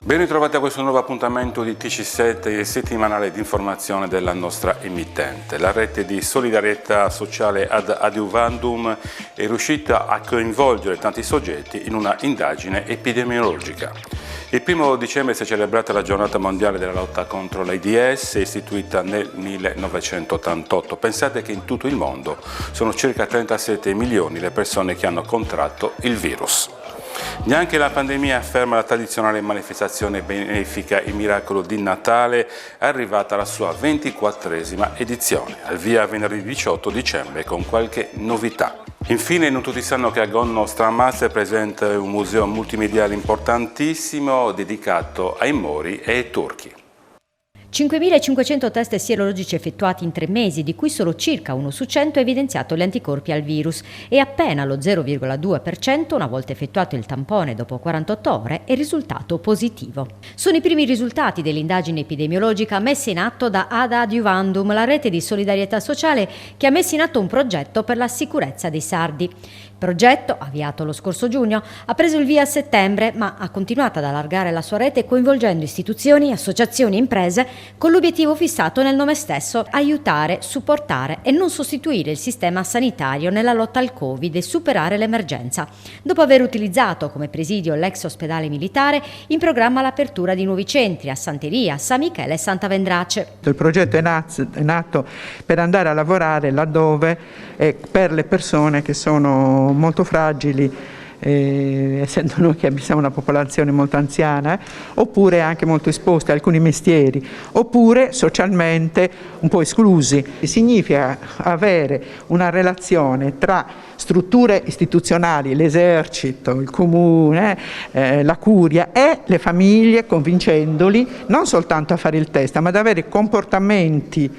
Ben ritrovati a questo nuovo appuntamento di TC7, il settimanale di informazione della nostra emittente. La rete di solidarietà sociale ad adiuvandum è riuscita a coinvolgere tanti soggetti in una indagine epidemiologica. Il 1° dicembre si è celebrata la giornata mondiale della lotta contro l'AIDS, istituita nel 1988. Pensate che in tutto il mondo sono circa 37 milioni le persone che hanno contratto il virus. Neanche la pandemia ferma la tradizionale manifestazione benefica Il Miracolo di Natale, è arrivata alla sua 24esima edizione, al via venerdì 18 dicembre con qualche novità. Infine, non tutti sanno che a Gonno Stramazze è presente un museo multimediale importantissimo dedicato ai Mori e ai Turchi. 5.500 test sierologici effettuati in 3 mesi, di cui solo circa 1 su 100 ha evidenziato gli anticorpi al virus e appena lo 0,2% una volta effettuato il tampone dopo 48 ore è risultato positivo. Sono i primi risultati dell'indagine epidemiologica messa in atto da Ad Adiuvandum, la rete di solidarietà sociale che ha messo in atto un progetto per la sicurezza dei sardi. Il progetto, avviato lo scorso giugno, ha preso il via a settembre, ma ha continuato ad allargare la sua rete coinvolgendo istituzioni, associazioni e imprese con l'obiettivo fissato nel nome stesso: aiutare, supportare e non sostituire il sistema sanitario nella lotta al Covid e superare l'emergenza. Dopo aver utilizzato come presidio l'ex ospedale militare, in programma l'apertura di nuovi centri a Santeria, San Michele e Santa Vendrace. Il progetto è nato per andare a lavorare laddove per le persone che sono molto fragili, essendo noi che abbiamo una popolazione molto anziana, oppure anche molto esposte a alcuni mestieri, oppure socialmente un po' esclusi. Significa avere una relazione tra strutture istituzionali, l'esercito, il comune, la curia e le famiglie, convincendoli non soltanto a fare il test, ma ad avere comportamenti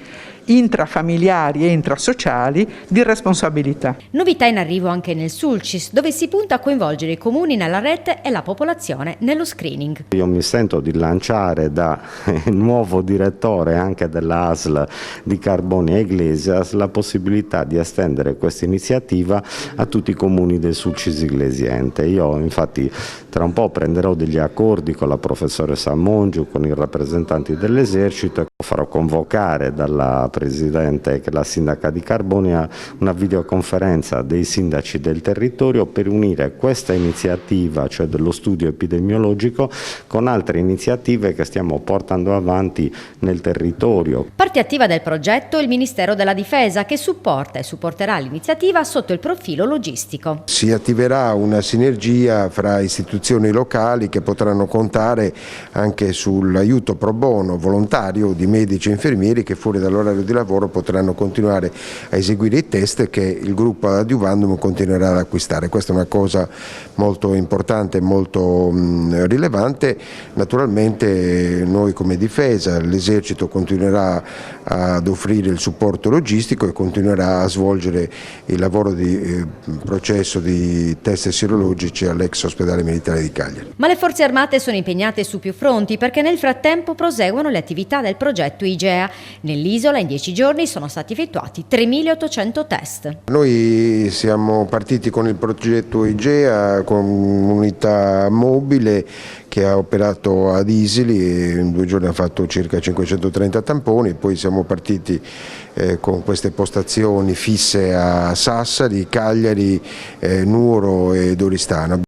intrafamiliari e intrasociali di responsabilità. Novità in arrivo anche nel Sulcis, dove si punta a coinvolgere i comuni nella rete e la popolazione nello screening. Io mi sento di lanciare da nuovo direttore anche della ASL di Carbonia Iglesias la possibilità di estendere questa iniziativa a tutti i comuni del Sulcis Iglesiente. Io infatti tra un po' prenderò degli accordi con la professoressa Mongiu, con i rappresentanti dell'esercito, e farò convocare dalla Presidente e la Sindaca di Carbonia una videoconferenza dei sindaci del territorio per unire questa iniziativa, cioè dello studio epidemiologico, con altre iniziative che stiamo portando avanti nel territorio. Parte attiva del progetto il Ministero della Difesa, che supporta e supporterà l'iniziativa sotto il profilo logistico. Si attiverà una sinergia fra istituzioni locali che potranno contare anche sull'aiuto pro bono volontario di medici e infermieri che fuori dall'orario di lavoro potranno continuare a eseguire i test che il gruppo Adiuvandum continuerà ad acquistare. Questa è una cosa molto importante, molto rilevante. Naturalmente noi come difesa, l'esercito continuerà ad offrire il supporto logistico e continuerà a svolgere il lavoro di processo di test sierologici all'ex ospedale militare di Cagliari. Ma le forze armate sono impegnate su più fronti, perché nel frattempo proseguono le attività del progetto IGEA. Nell'isola in 10 giorni sono stati effettuati 3.800 test. Noi siamo partiti con il progetto IGEA con un'unità mobile che ha operato ad Isili e in 2 giorni ha fatto circa 530 tamponi, poi siamo partiti con queste postazioni fisse a Sassari, Cagliari, Nuoro ed Oristano.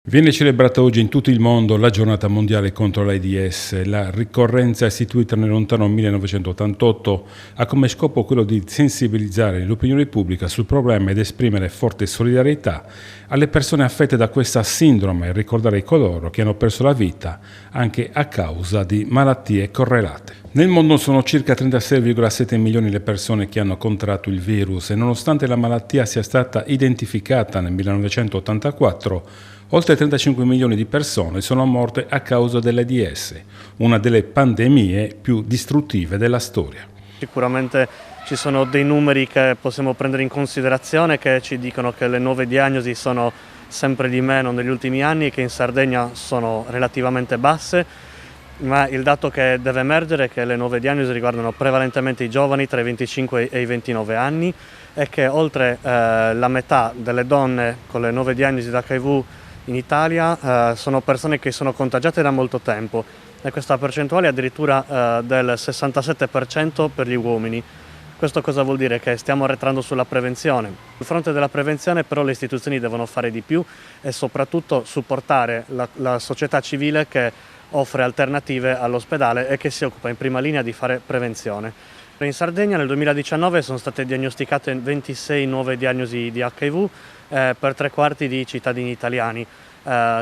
Viene celebrata oggi in tutto il mondo la giornata mondiale contro l'AIDS. La ricorrenza istituita nel lontano 1988 ha come scopo quello di sensibilizzare l'opinione pubblica sul problema ed esprimere forte solidarietà alle persone affette da questa sindrome e ricordare coloro che hanno perso la vita anche a causa di malattie correlate. Nel mondo sono circa 36,7 milioni le persone che hanno contratto il virus e nonostante la malattia sia stata identificata nel 1984, oltre 35 milioni di persone sono morte a causa dell'AIDS, una delle pandemie più distruttive della storia. Sicuramente ci sono dei numeri che possiamo prendere in considerazione che ci dicono che le nuove diagnosi sono sempre di meno negli ultimi anni e che in Sardegna sono relativamente basse, ma il dato che deve emergere è che le nuove diagnosi riguardano prevalentemente i giovani tra i 25 e i 29 anni e che oltre la metà delle donne con le nuove diagnosi di HIV in Italia sono persone che sono contagiate da molto tempo e questa percentuale è addirittura del 67% per gli uomini. Questo cosa vuol dire? Che stiamo arretrando sulla prevenzione. Sul fronte della prevenzione però le istituzioni devono fare di più e soprattutto supportare la società civile che offre alternative all'ospedale e che si occupa in prima linea di fare prevenzione. In Sardegna nel 2019 sono state diagnosticate 26 nuove diagnosi di HIV per 3/4 di cittadini italiani.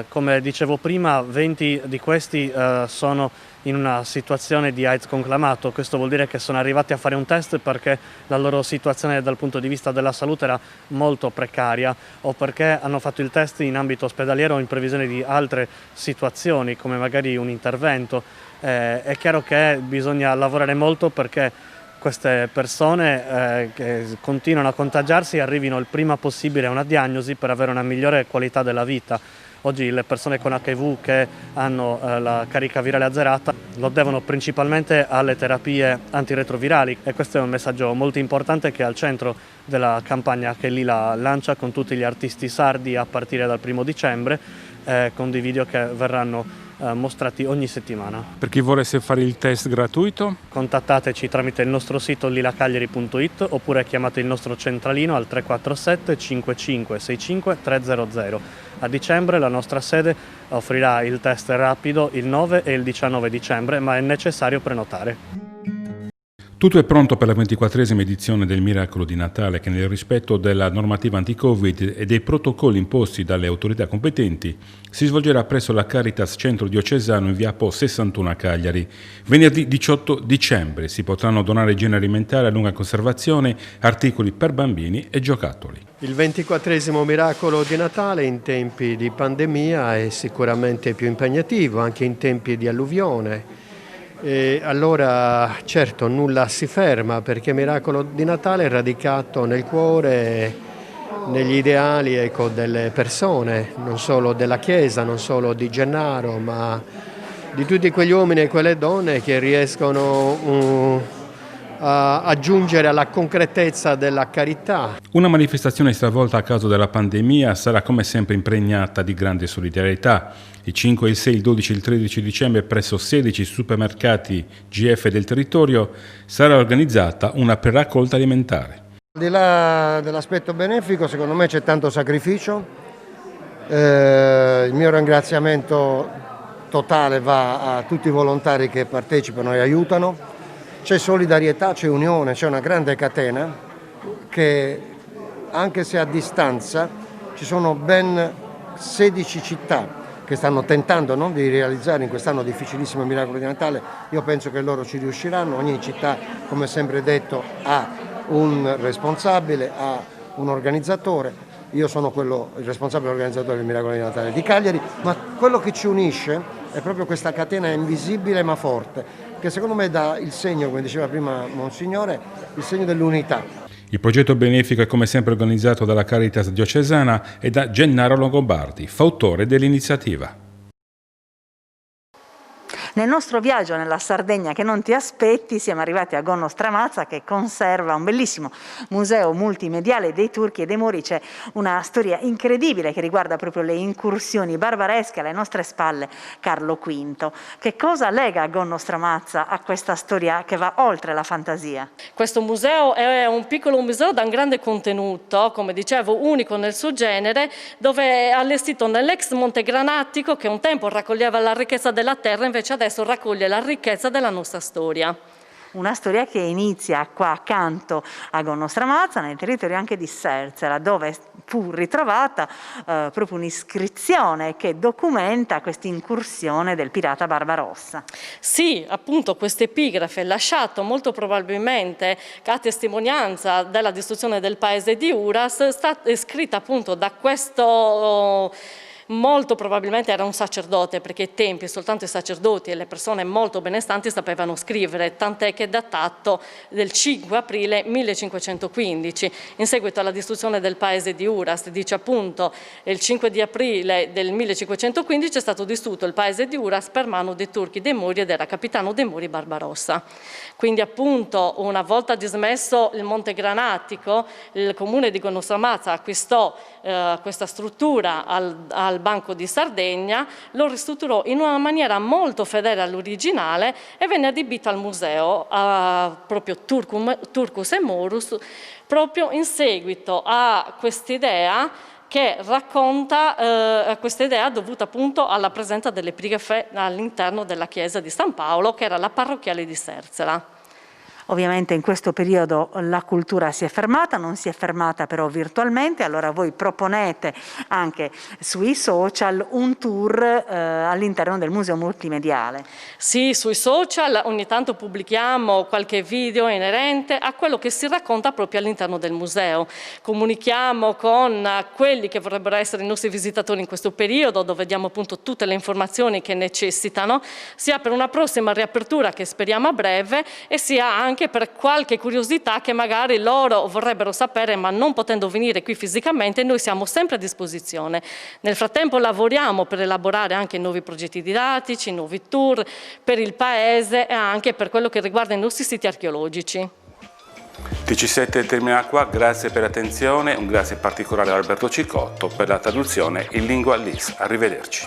Come dicevo prima, 20 di questi sono in una situazione di AIDS conclamato. Questo vuol dire che sono arrivati a fare un test perché la loro situazione dal punto di vista della salute era molto precaria o perché hanno fatto il test in ambito ospedaliero in previsione di altre situazioni come magari un intervento. È chiaro che bisogna lavorare molto perché queste persone che continuano a contagiarsi arrivino il prima possibile a una diagnosi per avere una migliore qualità della vita. Oggi le persone con HIV che hanno la carica virale azzerata lo devono principalmente alle terapie antiretrovirali e questo è un messaggio molto importante che è al centro della campagna che Lila lancia con tutti gli artisti sardi a partire dal 1° dicembre con dei video che verranno mostrati ogni settimana. Per chi volesse fare il test gratuito? Contattateci tramite il nostro sito lilacagliari.it oppure chiamate il nostro centralino al 347 55 65 300. A dicembre la nostra sede offrirà il test rapido il 9 e il 19 dicembre, ma è necessario prenotare. Tutto è pronto per la 24esima edizione del Miracolo di Natale che nel rispetto della normativa anti-Covid e dei protocolli imposti dalle autorità competenti si svolgerà presso la Caritas Centro Diocesano in via Po 61 a Cagliari. Venerdì 18 dicembre si potranno donare generi alimentari a lunga conservazione, articoli per bambini e giocattoli. Il 24esimo Miracolo di Natale in tempi di pandemia è sicuramente più impegnativo, anche in tempi di alluvione. E allora certo nulla si ferma perché Miracolo di Natale è radicato nel cuore, negli ideali delle persone, non solo della Chiesa, non solo di Gennaro, ma di tutti quegli uomini e quelle donne che riescono a giungere alla concretezza della carità. Una manifestazione stravolta a causa della pandemia sarà come sempre impregnata di grande solidarietà. Il 5, il 6, il 12 e il 13 dicembre presso 16 supermercati GF del territorio sarà organizzata una preraccolta alimentare. Al di là dell'aspetto benefico, secondo me c'è tanto sacrificio. Il mio ringraziamento totale va a tutti i volontari che partecipano e aiutano. C'è solidarietà, c'è unione, c'è una grande catena che anche se a distanza ci sono ben 16 città che stanno tentando di realizzare in quest'anno difficilissimo Miracolo di Natale. Io penso che loro ci riusciranno. Ogni città, come sempre detto, ha un responsabile, ha un organizzatore. Io sono il responsabile organizzatore del Miracolo di Natale di Cagliari, ma quello che ci unisce è proprio questa catena invisibile ma forte, che secondo me dà il segno, come diceva prima Monsignore, il segno dell'unità. Il progetto benefico è come sempre organizzato dalla Caritas Diocesana e da Gennaro Longobardi, fautore dell'iniziativa. Nel nostro viaggio nella Sardegna che non ti aspetti siamo arrivati a Gonno Stramazza che conserva un bellissimo museo multimediale dei turchi e dei mori. C'è una storia incredibile che riguarda proprio le incursioni barbaresche. Alle nostre spalle Carlo V. Che cosa lega Gonno Stramazza a questa storia che va oltre la fantasia? Questo museo è un piccolo museo da un grande contenuto, come dicevo unico nel suo genere, dove è allestito nell'ex Monte Granatico che un tempo raccoglieva la ricchezza della terra, invece adesso raccoglie la ricchezza della nostra storia. Una storia che inizia qua accanto a Gonno Stramazza, nel territorio anche di Serzera, dove fu ritrovata proprio un'iscrizione che documenta questa incursione del pirata Barbarossa. Sì, appunto questa epigrafe lasciato molto probabilmente a testimonianza della distruzione del paese di Uras, è scritta appunto da questo... Molto probabilmente era un sacerdote, perché ai tempi soltanto i sacerdoti e le persone molto benestanti sapevano scrivere, tant'è che è datato del 5 aprile 1515. In seguito alla distruzione del paese di Uras, dice appunto il 5 di aprile del 1515 è stato distrutto il paese di Uras per mano dei turchi dei Mori ed era capitano dei Mori Barbarossa. Quindi appunto una volta dismesso il Monte Granatico, il comune di Gonno Stramazza acquistò questa struttura al al Banco di Sardegna, lo ristrutturò in una maniera molto fedele all'originale e venne adibito al museo, proprio Turcus e Morus, proprio in seguito a quest'idea che racconta questa idea dovuta appunto alla presenza delle epigrafe all'interno della chiesa di San Paolo, che era la parrocchiale di Serzera. Ovviamente in questo periodo la cultura si è fermata, non si è fermata però virtualmente, allora voi proponete anche sui social un tour all'interno del museo multimediale. Sì, sui social ogni tanto pubblichiamo qualche video inerente a quello che si racconta proprio all'interno del museo. Comunichiamo con quelli che vorrebbero essere i nostri visitatori in questo periodo, dove diamo appunto tutte le informazioni che necessitano, sia per una prossima riapertura che speriamo a breve e sia anche per qualche curiosità che magari loro vorrebbero sapere, ma non potendo venire qui fisicamente, noi siamo sempre a disposizione. Nel frattempo lavoriamo per elaborare anche nuovi progetti didattici, nuovi tour per il paese e anche per quello che riguarda i nostri siti archeologici. TC7 termina qua, grazie per l'attenzione, un grazie particolare a Alberto Cicotto per la traduzione in lingua LIS. Arrivederci.